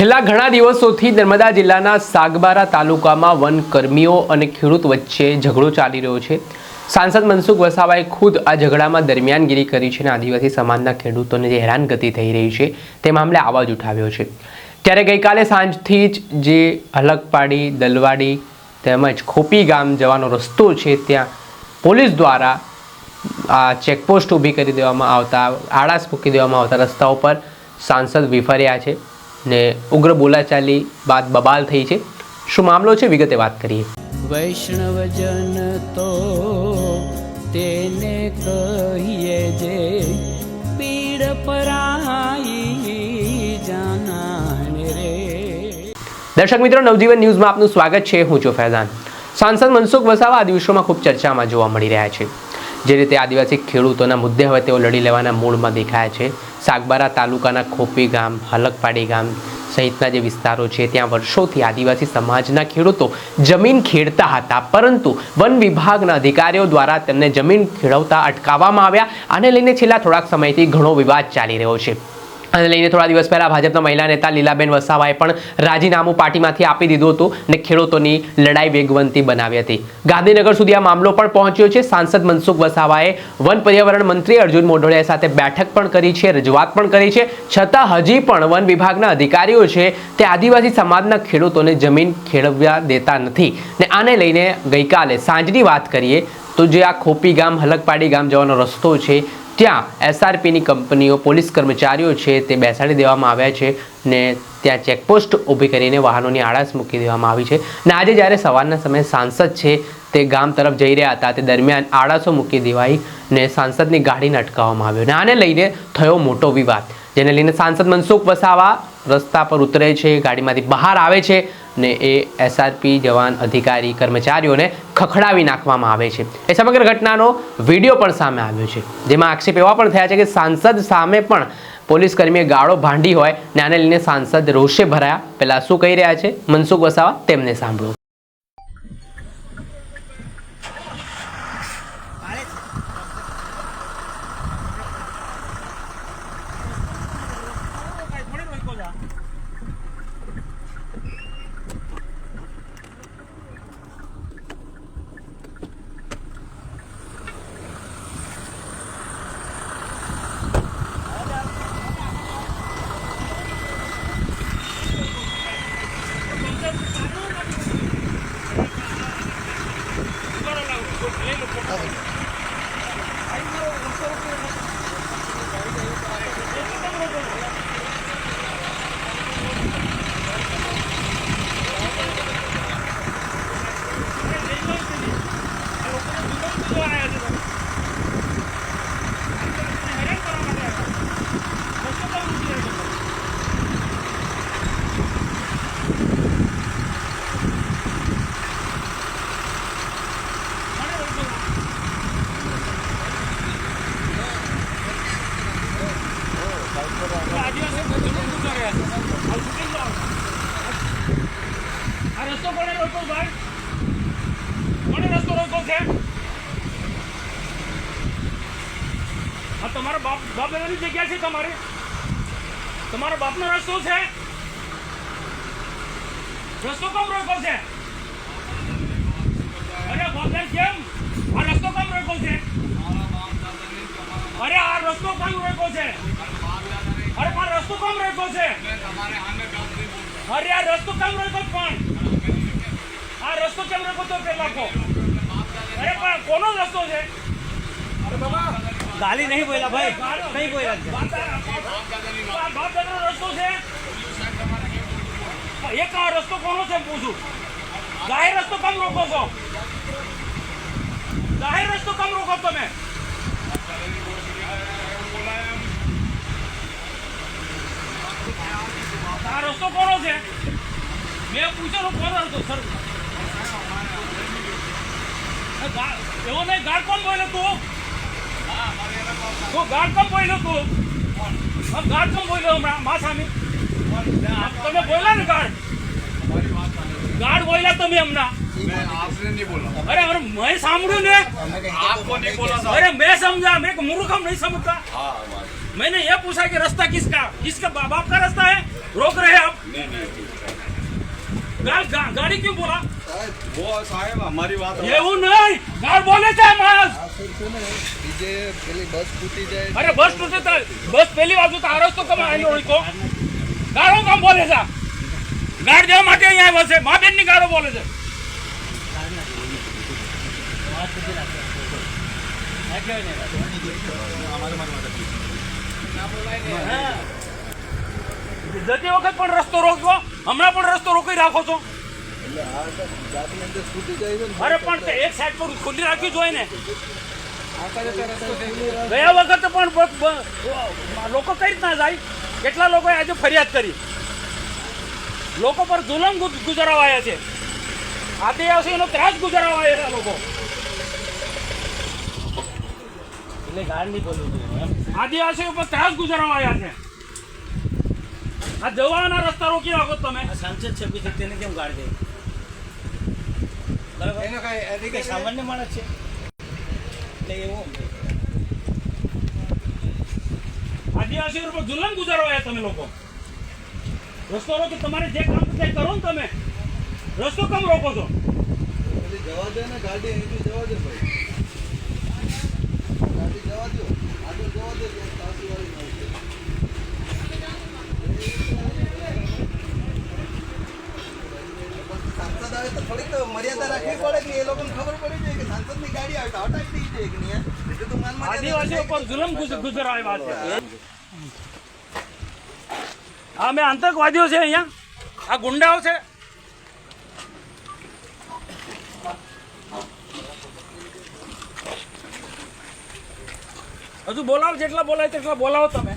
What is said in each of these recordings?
છેલ્લા ઘણા દિવસોથી નર્મદા જિલ્લાના સાગબારા તાલુકામાં વનકર્મીઓ અને ખેડૂત વચ્ચે ઝઘડો ચાલી રહ્યો છે। સાંસદ મનસુખ વસાવાએ ખુદ આ ઝઘડામાં દરમિયાનગીરી કરી છે અને આદિવાસી સમાજના ખેડૂતોને જે હેરાનગતિ થઈ રહી છે તે મામલે અવાજ ઉઠાવ્યો છે। ત્યારે ગઈકાલે સાંજથી જ જે હલકપાડી, દલવાડી તેમજ ખોપી ગામ જવાનો રસ્તો છે ત્યાં પોલીસ દ્વારા આ ચેકપોસ્ટ ઊભી કરી દેવામાં આવતા, આળસ મૂકી દેવામાં આવતા રસ્તાઓ પર સાંસદ વિફર્યા છે ને ઉગ્ર બોલાચાલી બાદ બબાલ થઈ છે। શું મામલો છે વિગતે વાત કરીએ। વૈષ્ણવજન તો તેને કહીએ જે પીડ પરાઈ જાનાને રે। દર્શક મિત્રો, નવજીવન ન્યૂઝમાં આપનું સ્વાગત છે। હું છું ફૈઝાન। સાંસદ મનસુખ વસાવા આ દિવસોમાં ખૂબ ચર્ચામાં જોવા મળી રહ્યા છે। જે રીતે આદિવાસી ખેડૂતોના મુદ્દે હવે તેઓ લડી લેવાના મૂડમાં દેખાયા છે। સાગબારા તાલુકાના ખોપી ગામ, હલકપાડી ગામ સહિતના જે વિસ્તારો છે ત્યાં વર્ષોથી આદિવાસી સમાજના ખેડૂતો જમીન ખેડતા હતા, પરંતુ વન વિભાગના અધિકારીઓ દ્વારા તેમને જમીન ખેડવતા અટકાવવામાં આવ્યા। આને લઈને છેલ્લા થોડાક સમયથી ઘણો વિવાદ ચાલી રહ્યો છે। આને લઈને થોડા દિવસ પહેલા ભાજપના મહિલા નેતા લીલાબેન વસાવાએ પણ રાજીનામું પાર્ટીમાંથી આપી દીધું હતું અને ખેડૂતોની લડાઈ વેગવંતી બનાવી હતી। ગાંધીનગર સુધી આ મામલો પણ પહોંચ્યો છે। સાંસદ મનસુખ વસાવાએ વન પર્યાવરણ મંત્રી અર્જુન મોઢવાડિયા સાથે બેઠક પણ કરી છે, રજૂઆત પણ કરી છે, છતાં હજી પણ વન વિભાગના અધિકારીઓ છે તે આદિવાસી સમાજના ખેડૂતોને જમીન ખેડવવા દેતા નથી ને આને લઈને ગઈકાલે સાંજની વાત કરીએ તો જે આ ખોપી ગામ, હલકપાડી ગામ જવાનો રસ્તો છે ત્યાં એસઆરપીની કંપનીઓ, પોલીસ કર્મચારીઓ છે તે બેસાડી દેવામાં આવ્યા છે ને ત્યાં ચેકપોસ્ટ ઊભી કરીને વાહનોની આળસ મૂકી દેવામાં આવી છે। ને આજે જ્યારે સવારના સમયે સાંસદ છે તે ગામ તરફ જઈ રહ્યા હતા તે દરમિયાન આળસો મૂકી દેવાઈ ને સાંસદની ગાડીને અટકાવવામાં આવ્યો ને આને લઈને થયો મોટો વિવાદ, જેને લઈને સાંસદ મનસુખ વસાવા રસ્તા પર ઉતરે છે, ગાડીમાંથી બહાર આવે છે ને એ એસઆરપી જવાન, અધિકારી, કર્મચારીઓને ખખડાવી નાખવામાં આવે છે। એ સમગ્ર ઘટનાનો વિડીયો પણ સામે આવ્યો છે, જેમાં આક્ષેપ એવા પણ થયા છે કે સાંસદ સામે પણ પોલીસ કર્મીએ ગાળો ભાંડી હોય ને આને લઈને સાંસદ રોષે ભરાયા। પહેલા શું કહી રહ્યા છે મનસુખ વસાવા તેમને સાંભળો। તમારા બાપ દાદાની જગ્યા છે, તમારા બાપનો રસ્તો છે, રસ્તો કેમ રોકો છે? અરે બાપદાર કેમ આ રસ્તો કેમ રોકો છે? અરે આ રસ્તો કેમ રોકો છે? અરે પણ રસ્તો કેમ રોકો છે? અરે આ રસ્તો કેમ રોકો? પણ આ રસ્તો કેમ રોકો તો પેલા કો? અરે પણ કોનો રસ્તો છે? અરે બાબા ગાલી નહીં બોલા ભાઈ, નહીં બોલા બાપ દાદાનો રસ્તો છે। એક આ રસ્તો કોનો છે પૂછું? જાહેર રસ્તો કેમ રોકો છો? જાહેર રસ્તો કેમ રોકો તમે? આ રસ્તો કોનો છે? મેં પૂછેલો કોનો રસ્તો સર? એવો નહીં, ગાળ કોણ બોલે તું? તું ગાળ કેમ બોલ્યો? તું ગાળ કેમ બોલ્યો હમણાં મા સામે? તમે બોલ્યા ને ગાળ બોલ્યા તમે હમણાં? अरे और मैं सामड़ू ने आपको नहीं बोला था। अरे मैं समझा, मैं मूर्ख हम नहीं समझता। मैंने ये पूछा कि रास्ता किसका, किसका बाप का रास्ता है? रोक रहे आप गाड़ी क्यों बोला वो साहेब हमारी बात એવું નહીં ગાળ બોલે છે માણસ डीजे પેલી બસ તૂટી જાય અરે બસ તૂટે તો બસ પહેલી બાજુ તો આ રસ્તો કમ આનો ઓળખો ગાળો કામ બોલે છે ગાળ દેવા માટે અહીંયા આવ્યા છે મા બેનની ગાળો બોલે છે જતી વખત પણ રસ્તો રોકવો હમણાં પણ રસ્તો રોકી રાખો છો અરે પણ તે એક સાઈડ પર ખુલ્લી રાખવી જોઈએ ને ગયા વખત પણ લોકો કઈ રીતના જાય કેટલા લોકોએ આજે ફરિયાદ કરી લોકો પર જુલમ ગુજારવાયા છે આદિવાસીઓનો ત્રાસ ગુજારવાયા છે લોકો એટલે ગાળ નહીં બોલવું આદિવાસીઓ પર ત્રાસ ગુજારવાયા છે આ જવાના રસ્તા રોકી રાખો તમે સાંસદ છે બી તેને કેમ ગાળ દે બરાબર સામાન્ય માણસ છે એટલે એવું આદિવાસીઓ પર જુલમ ગુજારવાયા તમે લોકો રસ્તો રોકી તમારે જે કામ થાય કરો ને તમે રસ્તો કેમ રોકો છો જવા દે ને ગાડી અહીંથી જવા દે ભાઈ ગાડી જવા દો આગળ જવા દે તો તાસીવાળી મળશે સાંસદ આવે તો થોડીક તો મર્યાદા રાખવી પડે કે એ લોકોને ખબર પડી જાય કે સાંસદની ગાડી આવે તો હટાવી દઈ જાય કે નહીં એટલે તો માન આદિવાસીઓ પર જુલમ ગુજારવાયા છે આ મેં આતંકવાદીઓ છે અહીંયા આ ગુંડાઓ છે હજુ બોલાવો જેટલા બોલાય તેટલા બોલાવો તમે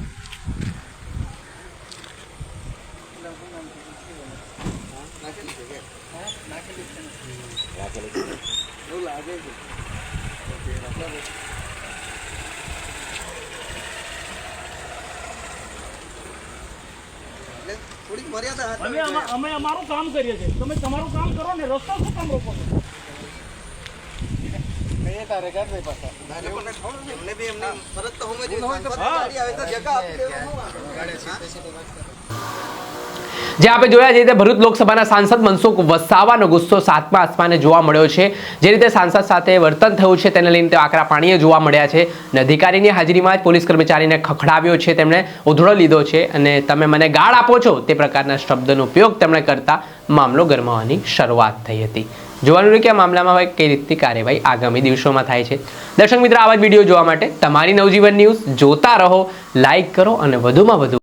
થોડીક મર્યાદા અમે અમારું કામ કરીએ છીએ તમે તમારું કામ કરો ને રસ્તો શું કામ રોકો છો એમને બી એમની ફરજ તો હોવી જોઈએ સાંસદની ગાડી આવે તો જગ્યા આપી દેવાનું જે આપણે જોયા જે રીતે ભરૂચ લોકસભાના સાંસદ મનસુખ વસાવાનો ગુસ્સો સાતમા આસમાને જોવા મળ્યો છે જે રીતે સાંસદ સાથે વર્તન થયું છે તેને લઈને આકરા પાણીએ જોવા મળ્યા છે અને અધિકારીની હાજરીમાં જ પોલીસ કર્મચારીને ખખડાવ્યો છે તેમણે ઉધડો લીધો છે અને તમે મને ગાળ આપો છો તે પ્રકારના શબ્દનો ઉપયોગ તેમણે કરતા મામલો ગરમાવાની શરૂઆત થઈ હતી જોવાનું રહ્યું કે આ મામલામાં હવે કઈ રીતની કાર્યવાહી આગામી દિવસોમાં થાય છે દર્શક મિત્રો આવા જ વિડીયો જોવા માટે તમારી નવજીવન ન્યૂઝ જોતા રહો લાઈક કરો અને વધુમાં વધુ